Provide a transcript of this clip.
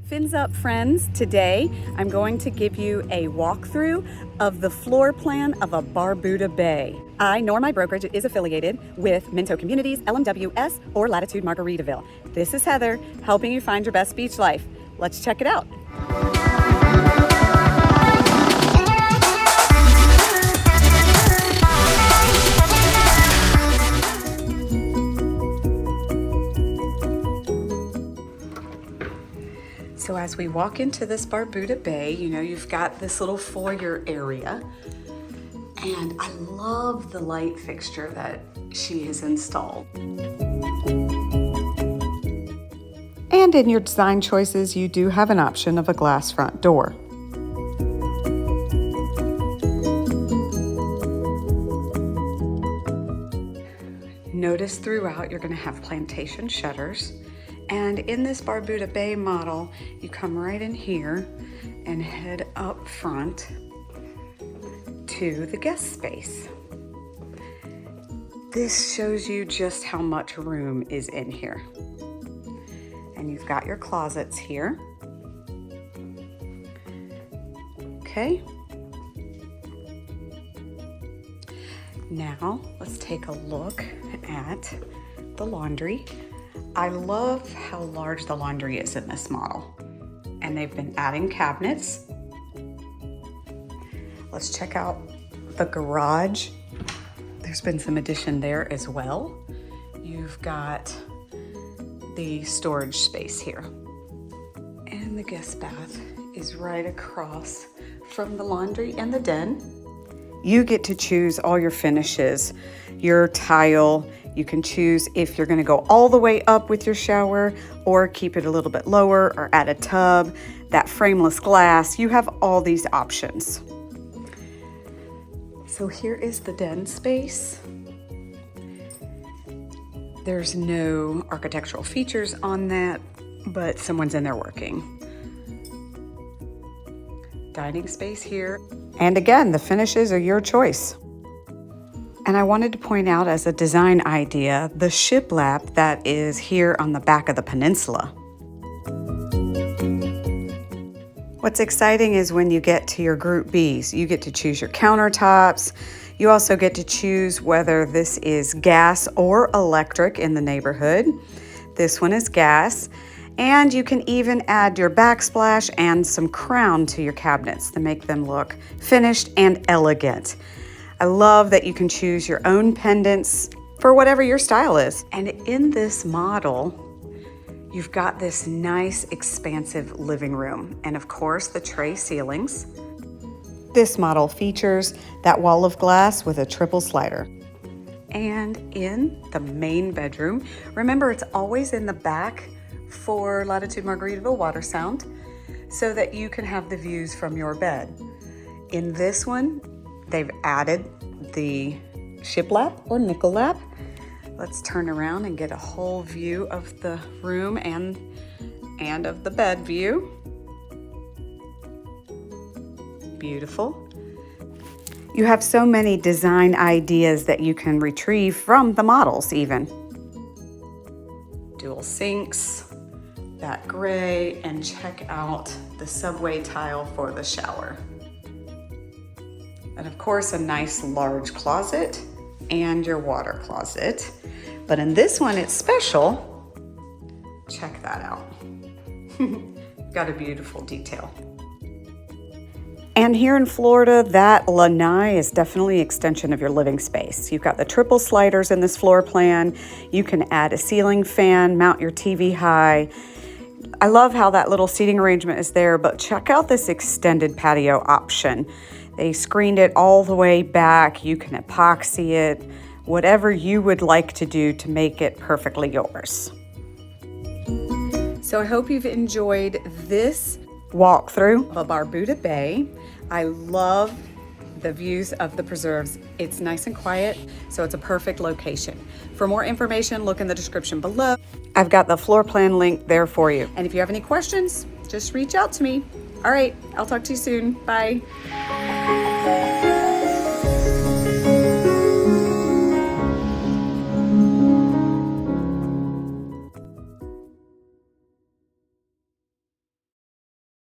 Fins up, friends. Today I'm going to give you a walkthrough of the floor plan of a Barbuda Bay. I nor my brokerage is affiliated with Minto Communities, LMWS, or Latitude Margaritaville. This is Heather, helping you find your best beach life. Let's check it out. So as we walk into this Barbuda Bay, you know, you've got this little foyer area, and I love the light fixture that she has installed. And in your design choices, you do have an option of a glass front door. Notice throughout you're going to have plantation shutters. And in this Barbuda Bay model, you come right in here and head up front to the guest space. This shows you just how much room is in here. And you've got your closets here. Okay. Now, let's take a look at the laundry. I love how large the laundry is in this model, and they've been adding cabinets. Let's check out the garage. There's been some addition there as well. You've got the storage space here, and the guest bath is right across from the laundry and the den. You get to choose all your finishes, your tile. You can choose if you're going to go all the way up with your shower or keep it a little bit lower or add a tub, that frameless glass. You have all these options. So here is the den space. There's no architectural features on that, but someone's in there working. Dining space here. And again, the finishes are your choice. And I wanted to point out as a design idea, the shiplap that is here on the back of the peninsula. What's exciting is when you get to your group Bs, you get to choose your countertops. You also get to choose whether this is gas or electric in the neighborhood. This one is gas. And you can even add your backsplash and some crown to your cabinets to make them look finished and elegant. I love that you can choose your own pendants for whatever your style is. And in this model, you've got this nice expansive living room and of course the tray ceilings. This model features that wall of glass with a triple slider. And in the main bedroom, remember it's always in the back for Latitude Margaritaville Water Sound so that you can have the views from your bed. In this one, they've added the shiplap or nickel lap. Let's turn around and get a whole view of the room and of the bed view. Beautiful. You have so many design ideas that you can retrieve from the models even. Dual sinks, that gray, and check out the subway tile for the shower. And of course, a nice large closet and your water closet. But in this one, it's special. Check that out. Got a beautiful detail. And here in Florida, that lanai is definitely an extension of your living space. You've got the triple sliders in this floor plan. You can add a ceiling fan, mount your TV high. I love how that little seating arrangement is there, but check out this extended patio option. They screened it all the way back. You can epoxy it, whatever you would like to do to make it perfectly yours. So I hope you've enjoyed this walkthrough of Barbuda Bay. I love the views of the preserves. It's nice and quiet, so it's a perfect location. For more information, look in the description below. I've got the floor plan link there for you. And if you have any questions, just reach out to me. All right, I'll talk to you soon. Bye.